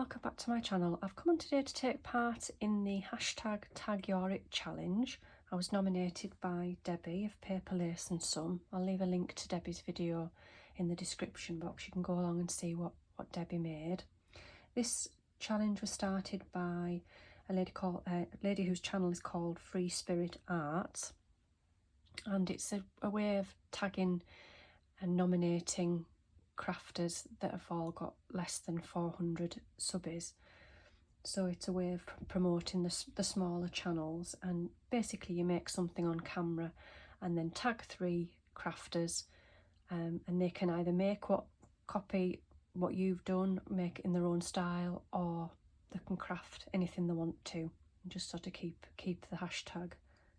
welcome back to my channel. I've come on today to take part in the hashtag Tag Your It challenge. I was nominated by Debbie of Paper Lace and Some. I'll leave a link to Debbie's video in the description box. You can go along and see what Debbie made. This challenge was started by a lady whose channel is called Free Spirit Arts, and it's a way of tagging and nominating crafters that have all got less than 400 subbies. So it's a way of promoting the smaller channels, and basically you make something on camera and then tag 3 crafters, and they can either copy what you've done, make it in their own style, or they can craft anything they want to and just sort of keep the hashtag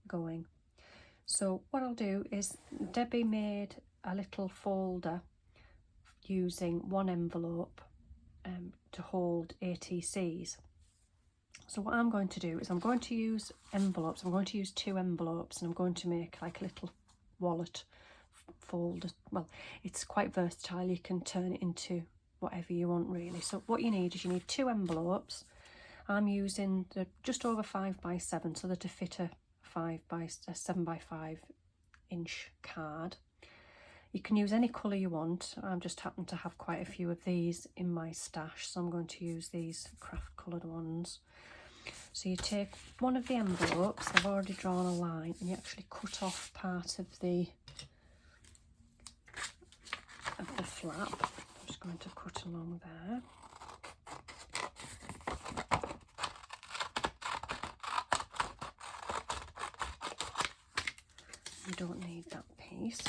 going. So what I'll do is, Debbie made a little folder using one envelope to hold ATCs. So what I'm going to do is I'm going to use envelopes. I'm going to use 2 envelopes, and I'm going to make like a little wallet folder. Well, it's quite versatile. You can turn it into whatever you want really. So what you need is 2 envelopes. I'm using the just over 5x7, so that to fit a 7x5 inch card. You can use any colour you want. I just happen to have quite a few of these in my stash, so I'm going to use these craft coloured ones. So you take one of the envelopes, I've already drawn a line, and you actually cut off part of the flap. I'm just going to cut along there. You don't need that piece.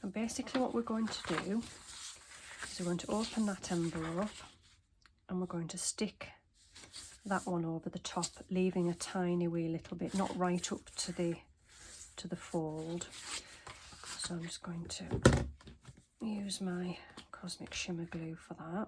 And basically what we're going to do is we're going to open that envelope and we're going to stick that one over the top, leaving a tiny wee little bit, not right up to the fold. So I'm just going to use my Cosmic Shimmer glue for that.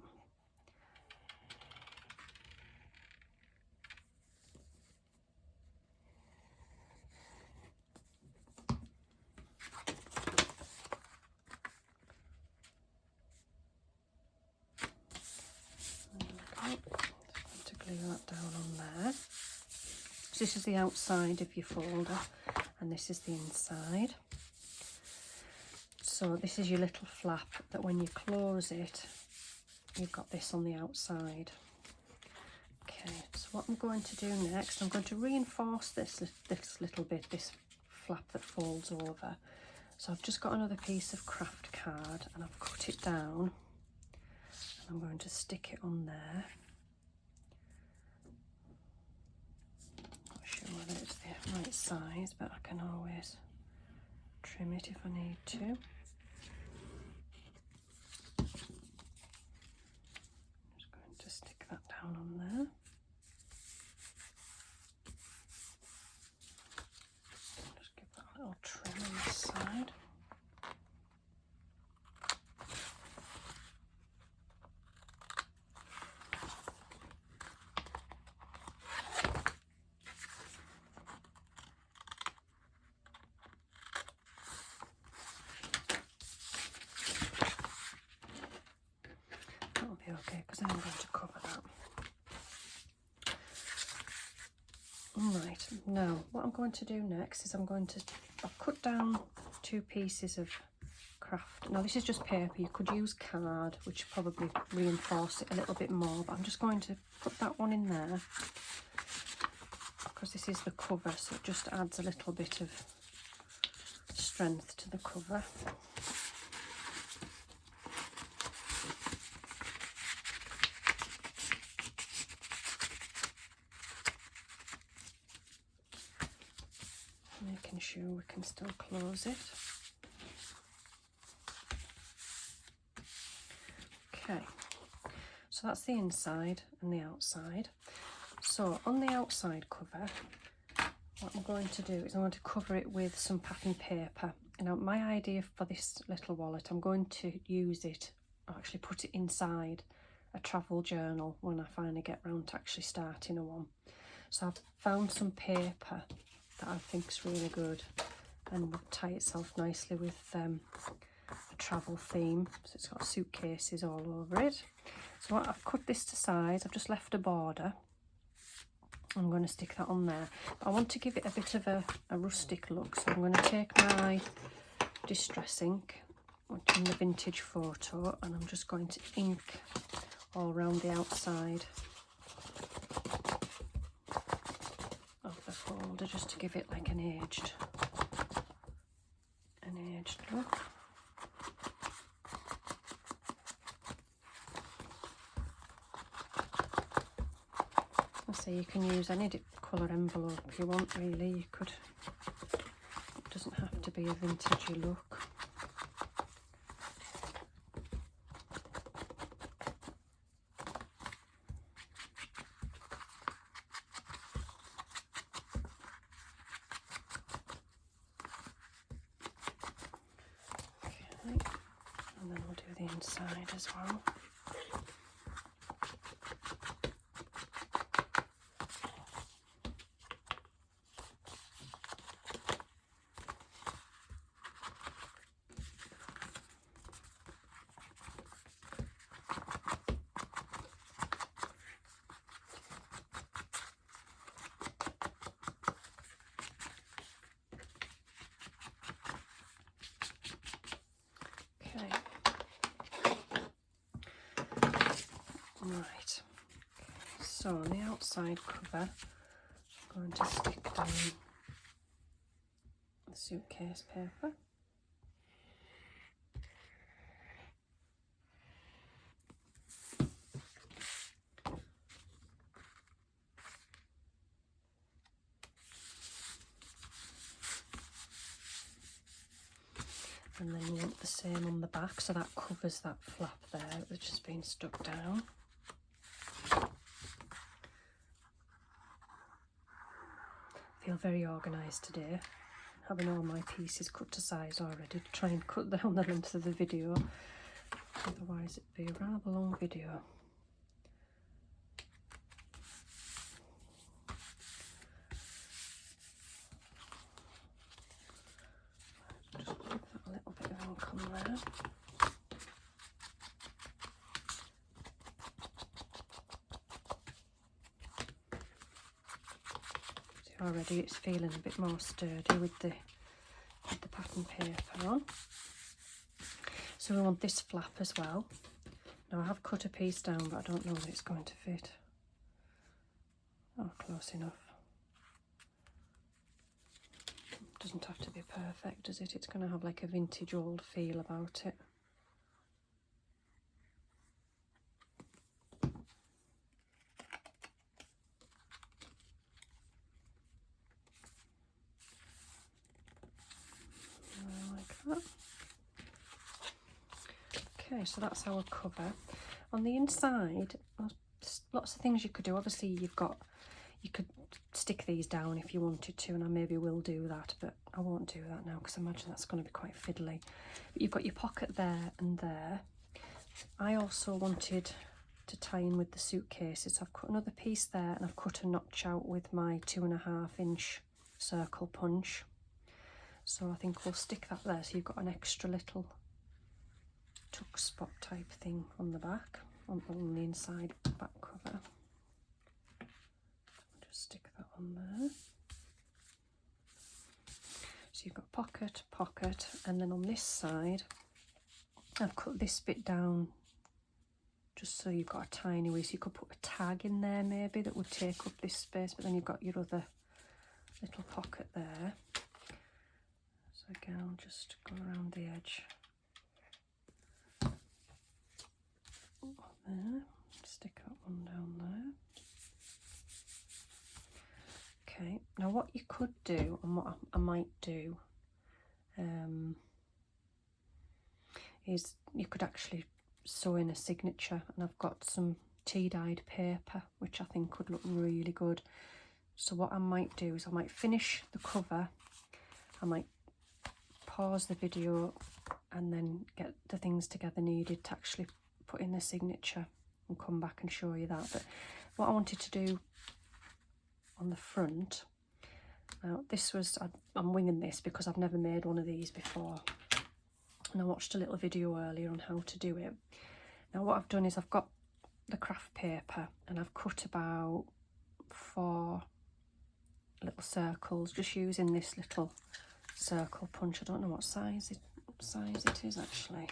That down on there. So this is the outside of your folder and this is the inside. So this is your little flap that when you close it, you've got this on the outside. Okay, so what I'm going to do next, I'm going to reinforce this little bit, this flap that folds over. So I've just got another piece of craft card and I've cut it down and I'm going to stick it on there. Whether it's the right size, but I can always trim it if I need to. Just going to stick that down on there. Just give that a little trim on this side. Okay, because I'm going to cover that. Alright, now what I'm going to do next is I've cut down 2 pieces of craft. Now this is just paper, you could use card, which probably reinforce it a little bit more, but I'm just going to put that one in there because this is the cover, so it just adds a little bit of strength to the cover. Making sure we can still close it. Okay, so that's the inside and the outside. So on the outside cover, what I'm going to do is I'm going to cover it with some packing paper. Now my idea for this little wallet, I'm going to use it, I'll actually put it inside a travel journal when I finally get round to actually starting a one. So I've found some paper that I think is really good and will tie itself nicely with a travel theme, so it's got suitcases all over it. So I've cut this to size, I've just left a border. I'm going to stick that on there. But I want to give it a bit of a rustic look, so I'm going to take my distress ink, which in the vintage photo, and I'm just going to ink all around the outside of the folder, just to give it like an aged look. So you can use any colour envelope you want, really. You could, it doesn't have to be a vintagey look. Okay, and then we'll do the inside as well. Right, so on the outside cover, I'm going to stick down the suitcase paper. And then you want the same on the back, so that covers that flap there which has been stuck down. I feel very organised today, having all my pieces cut to size already to try and cut down the length of the video, otherwise it'd be a rather long video. Just put that a little bit of ink on there. Already it's feeling a bit more sturdy with the pattern paper on. So we want this flap as well. Now I have cut a piece down, but I don't know that it's going to fit. Oh, close enough. Doesn't have to be perfect, does it? It's going to have like a vintage old feel about it. Okay, so that's our cover. On the inside, lots of things you could do. Obviously, you could stick these down if you wanted to, and I maybe will do that, but I won't do that now because I imagine that's going to be quite fiddly. But you've got your pocket there and there. I also wanted to tie in with the suitcases. I've cut another piece there, and I've cut a notch out with my 2.5 inch circle punch. So I think we'll stick that there, so you've got an extra little tuck spot type thing on the back, on the inside back cover. Just stick that on there. So you've got pocket, pocket, and then on this side I've cut this bit down just so you've got a tiny way, so you could put a tag in there maybe that would take up this space, but then you've got your other little pocket there. So again, I'll just go around the edge there, stick that one down there. Okay, now what you could do, and what I might do, is you could actually sew in a signature, and I've got some tea-dyed paper which I think would look really good. So what I might do is I might finish the cover, I might pause the video and then get the things together needed to actually put in the signature and come back and show you that. But what I wanted to do on the front, now this was, I'm winging this because I've never made one of these before, and I watched a little video earlier on how to do it. Now what I've done is I've got the craft paper and I've cut about 4 little circles just using this little circle punch. I don't know what size it is actually.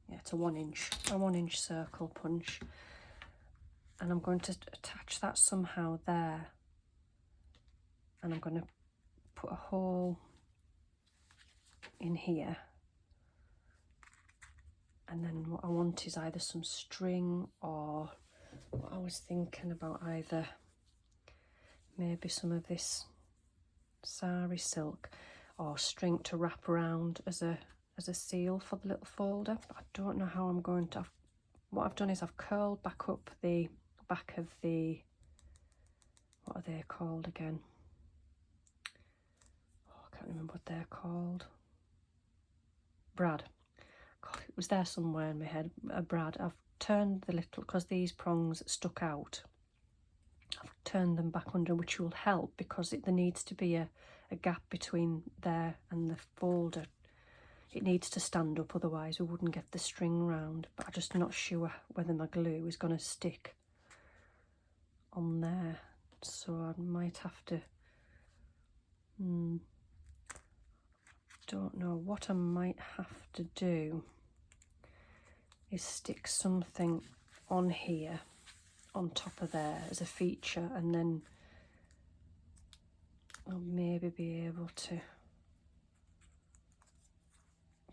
Yeah, it's a 1 inch circle punch, and I'm going to attach that somehow there, and I'm going to put a hole in here, and then what I want is either some string, or what I was thinking about, either maybe some of this sari silk or string to wrap around as a seal for the little folder. But I don't know how I'm going to. What I've done is I've curled back up the back of the, what are they called again? Oh, I can't remember what they're called. Brad. God, it was there somewhere in my head. A brad. I've turned the little, because these prongs stuck out, I've turned them back under, which will help because there needs to be a gap between there and the folder. It needs to stand up, otherwise we wouldn't get the string round. But I'm just not sure whether my glue is going to stick on there, so I might have to, don't know. What I might have to do is stick something on here, on top of there as a feature, and then I'll maybe be able to, if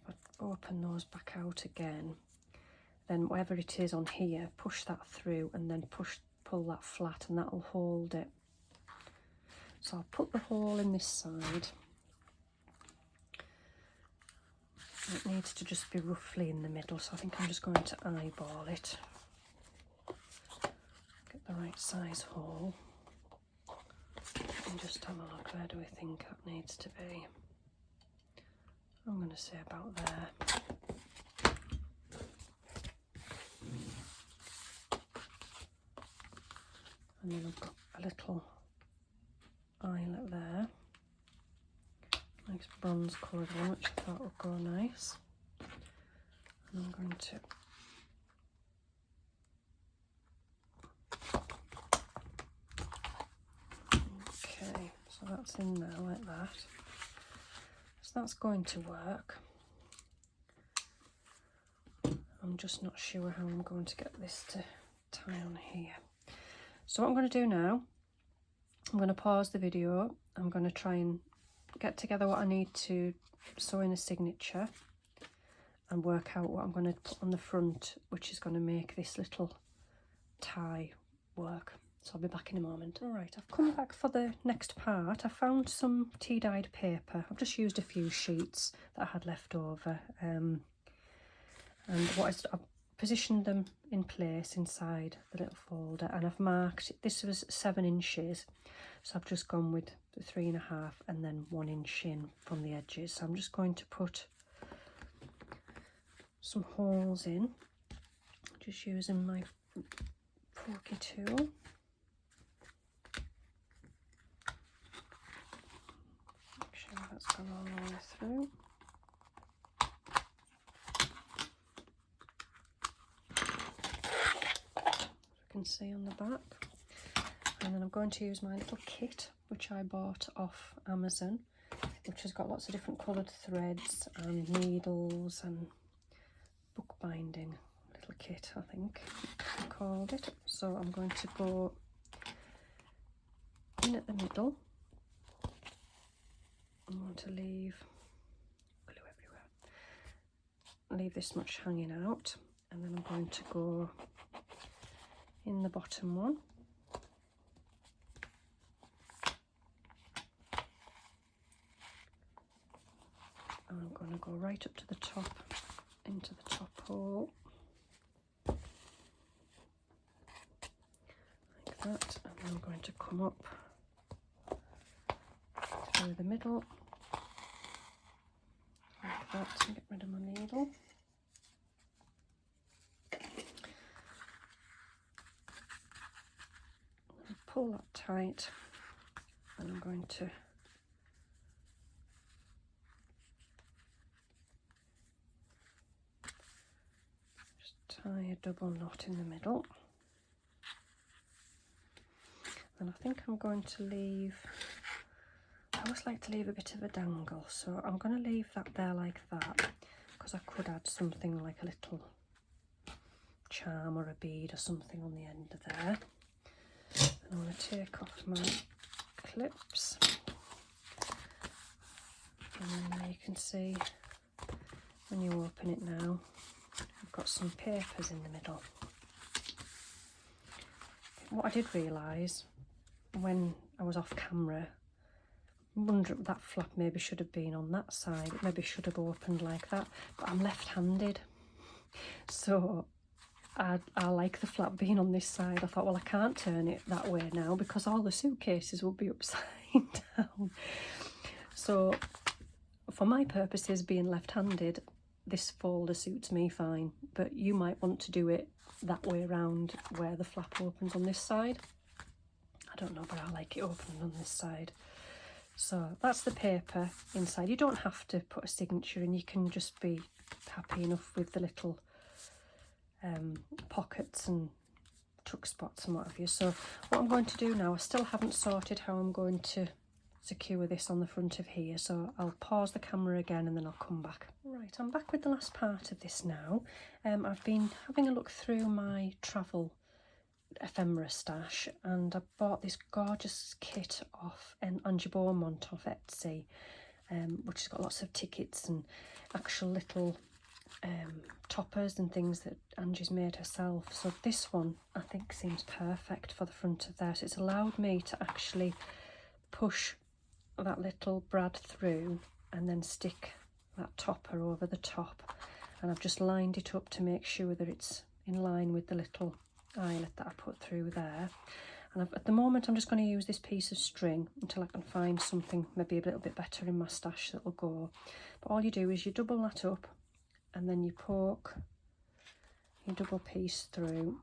I open those back out again, then whatever it is on here, push that through and then pull that flat, and that'll hold it. So I'll put the hole in this side. It needs to just be roughly in the middle, so I think I'm just going to eyeball it. Get the right size hole. And just have a look, where do we think that needs to be? I'm going to say about there. And then I've got a little eyelet there. Nice bronze coloured one, which I thought would go nice. And I'm going to so that's in there like that. So that's going to work. I'm just not sure how I'm going to get this to tie on here. So what I'm going to do now, I'm going to pause the video. I'm going to try and get together what I need to sew in a signature and work out what I'm going to put on the front, which is going to make this little tie work. So I'll be back in a moment. All right, I've come back for the next part. I found some tea-dyed paper. I've just used a few sheets that I had left over. And I've positioned them in place inside the little folder, and I've marked, this was 7 inches. So I've just gone with the 3.5 and then 1 inch in from the edges. So I'm just going to put some holes in, just using my pokey tool. Make sure that's gone all the way through. As you can see on the back. And then I'm going to use my little kit, which I bought off Amazon, which has got lots of different coloured threads and needles and bookbinding. Little kit, I think I called it. So I'm going to go in at the middle. I'm going to leave glue everywhere. Leave this much hanging out, and then I'm going to go in the bottom one. And I'm going to go right up to the top, into the top hole, like that, and then I'm going to come up through the middle, like that, and get rid of my needle. And pull that tight, and I'm going to tie a double knot in the middle. And I think I'm going to leave, I always like to leave a bit of a dangle, so I'm going to leave that there like that, because I could add something like a little charm or a bead or something on the end of there. And I'm going to take off my clips, and then there you can see when you open it now, I've got some papers in the middle. What I did realise when I was off camera, I wonder if that flap maybe should have been on that side, it maybe should have opened like that, but I'm left-handed, so I like the flap being on this side. I thought, well, I can't turn it that way now because all the suitcases will be upside down. So for my purposes, being left-handed, this folder suits me fine, but you might want to do it that way around where the flap opens on this side. I don't know, but I like it opening on this side. So that's the paper inside. You don't have to put a signature in, you can just be happy enough with the little pockets and tuck spots and what have you. So what I'm going to do now, I still haven't sorted how I'm going to secure this on the front of here, so I'll pause the camera again and then I'll come back. Right, I'm back with the last part of this now. I've been having a look through my travel ephemera stash, and I bought this gorgeous kit off Angie Beaumont off Etsy, which has got lots of tickets and actual little toppers and things that Angie's made herself. So this one I think seems perfect for the front of there. So it's allowed me to actually push that little brad through and then stick that topper over the top, and I've just lined it up to make sure that it's in line with the little eyelet that I put through there. And at the moment I'm just going to use this piece of string until I can find something maybe a little bit better in my stash that will go. But all you do is you double that up and then you poke your double piece through,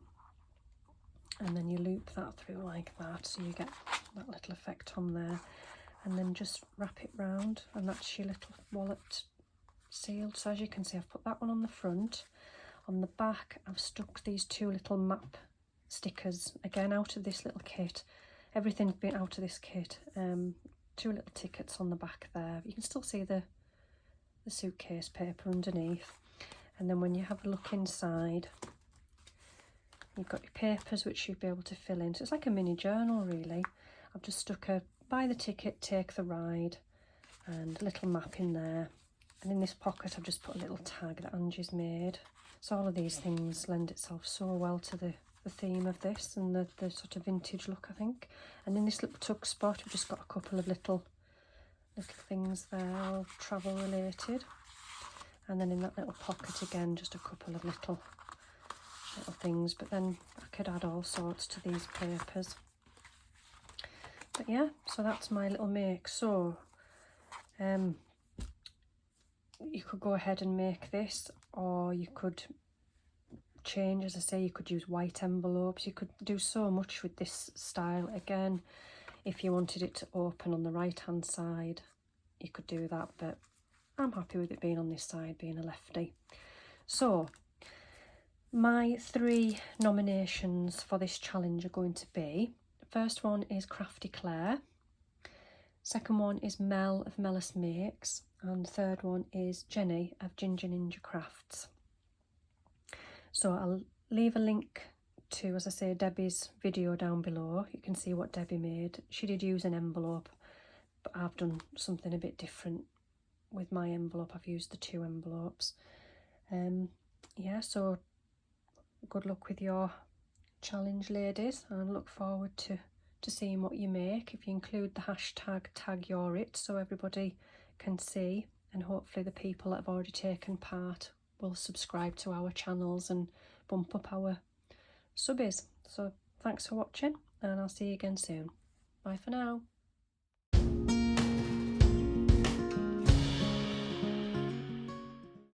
and then you loop that through like that, so you get that little effect on there, and then just wrap it round, and that's your little wallet sealed. So as you can see, I've put that one on the front. On the back I've stuck these two little map stickers, again out of this little kit. Everything's been out of this kit. Two little tickets on the back there. You can still see the suitcase paper underneath. And then when you have a look inside, you've got your papers which you'll be able to fill in. So it's like a mini journal really. I've just stuck a buy the ticket, take the ride, and a little map in there. And in this pocket I've just put a little tag that Angie's made. So all of these things lend itself so well to the theme of this and the sort of vintage look, I think. And in this little tuck spot we've just got a couple of little things there, all travel related. And then in that little pocket again, just a couple of little things, but then I could add all sorts to these papers. But yeah, so that's my little make. So you could go ahead and make this, or you could change, as I say, you could use white envelopes. You could do so much with this style. Again, if you wanted it to open on the right hand side, you could do that, but I'm happy with it being on this side, being a lefty. So my 3 nominations for this challenge are going to be, the first one is Crafty Claire, second one is Mel of Mellis Makes, and the third one is Jenny of Ginger Ninja Crafts. So I'll leave a link to, as I say, Debbie's video down below. You can see what Debbie made. She did use an envelope, but I've done something a bit different with my envelope. I've used the 2 envelopes. Yeah, so good luck with your challenge, ladies, and look forward to seeing what you make. If you include the hashtag #TagYourIt so everybody can see, and hopefully the people that have already taken part will subscribe to our channels and bump up our subbies. So thanks for watching, and I'll see you again soon. Bye for now.